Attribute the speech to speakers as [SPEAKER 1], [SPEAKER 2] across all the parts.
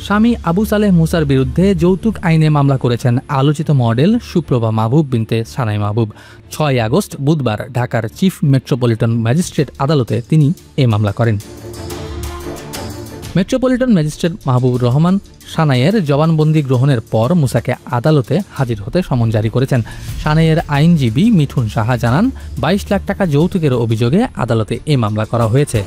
[SPEAKER 1] স্বামী আবু সালেহ মুসার বিরুদ্ধে যৌতুক আইনে মামলা করেছেন আলোচিত মডেল সুপ্রভা মাহবুব বিনতে সানাই মাহবুব। 6 আগস্ট বুধবার ঢাকার চিফ মেট্রোপলিটন ম্যাজিস্ট্রেট আদালতে তিনি এ মামলা করেন। মেট্রোপলিটন ম্যাজিস্ট্রেট মাহবুবুর রহমান সানাইয়ের জবানবন্দি গ্রহণের পর মুসাকে আদালতে হাজির হতে সমন জারি করেছেন। সানাইয়ের আইনজীবী মিঠুন সাহা জানান, 22 লাখ টাকা যৌতুকের অভিযোগে আদালতে এ মামলা করা হয়েছে।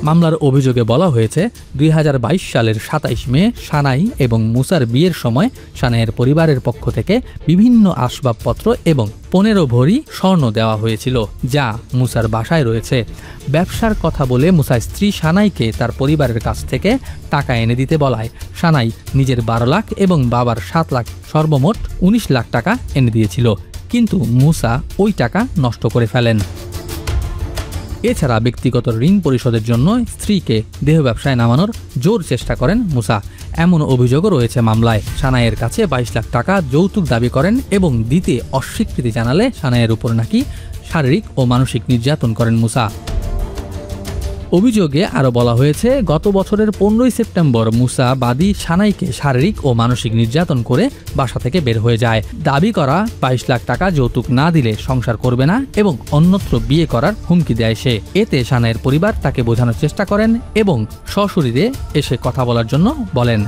[SPEAKER 1] মামলার অভিযোগে বলা হয়েছে, 2022 সালের 27 মে সানাই এবং মুসার বিয়ের সময় সানাইয়ের পরিবারের পক্ষ থেকে বিভিন্ন আসবাবপত্র এবং 15 ভরি স্বর্ণ দেওয়া হয়েছিল, যা মুসার বাসায় রয়েছে। ব্যবসার কথা বলে মুসার স্ত্রী সানাইকে তার পরিবারের কাছ থেকে টাকা এনে দিতে বলায় সানাই নিজের 12 লাখ এবং বাবার 7 লাখ, সর্বমোট 19 লাখ টাকা এনে দিয়েছিল, কিন্তু মুসা ওই টাকা নষ্ট করে ফেলেন। এছাড়া ব্যক্তিগত ঋণ পরিশোধের জন্য স্ত্রীকে দেহ ব্যবসায় নামানোর জোর চেষ্টা করেন মুসা, এমন অভিযোগও রয়েছে মামলায়। সানাইয়ের কাছে 22 লাখ টাকা যৌতুক দাবি করেন এবং দিতে অস্বীকৃতি জানালে সানাইয়ের উপর নাকি শারীরিক ও মানসিক নির্যাতন করেন মুসা। অভিযোগে আরও বলা হয়েছে, গত বছরের 15 সেপ্টেম্বর মুসা বাদী সানাইকে শারীরিক ও মানসিক নির্যাতন করে বাসা থেকে বের হয়ে যায়। দাবি করা 22 লাখ টাকা যৌতুক না দিলে সংসার করবে না এবং অন্যত্র বিয়ে করার হুমকি দেয় সে। এতে সানাইয়ের পরিবার তাকে বোঝানোর চেষ্টা করেন এবং সশরীরে এসে কথা বলার জন্য বলেন।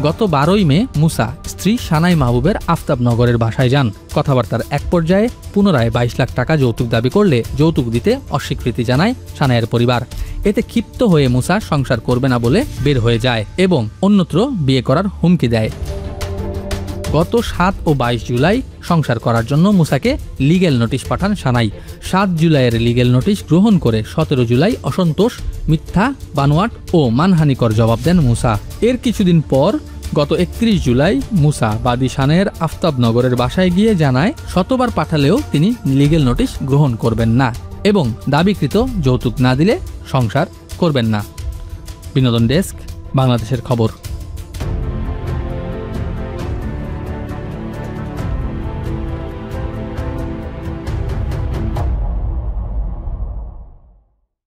[SPEAKER 1] গত 12 মে মুসা স্ত্রী সানাই মাহবুবের আফতাবনগরের বাসায় যান। কথাবার্তার এক পর্যায়ে পুনরায় 22 লাখ টাকা যৌতুক দাবি করলে যৌতুক দিতে অস্বীকৃতি জানায় সানাইয়ের পরিবার। এতে ক্ষিপ্ত হয়ে মুসা সংসার করবে না বলে বের হয়ে যায় এবং অন্যত্র বিয়ে করার হুমকি দেয়। গত 7 ও 22 জুলাই সংসার করার জন্য মুসাকে লিগ্যাল নোটিশ পাঠান সানাই। 7 জুলাইয়ের লিগ্যাল নোটিশ গ্রহণ করে 17 জুলাই অসন্তোষ, মিথ্যা, বানোয়াট ও মানহানিকর জবাব দেন মুসা। এর কিছুদিন পর গত 31 জুলাই মুসা বাদী সানাইয়ের আফতাবনগরের বাসায় গিয়ে জানায়, শতবার পাঠালেও তিনি লিগ্যাল নোটিশ গ্রহণ করবেন না এবং দাবিকৃত যৌতুক না দিলে সংসার করবেন না। বিনোদন ডেস্ক, বাংলাদেশের খবর।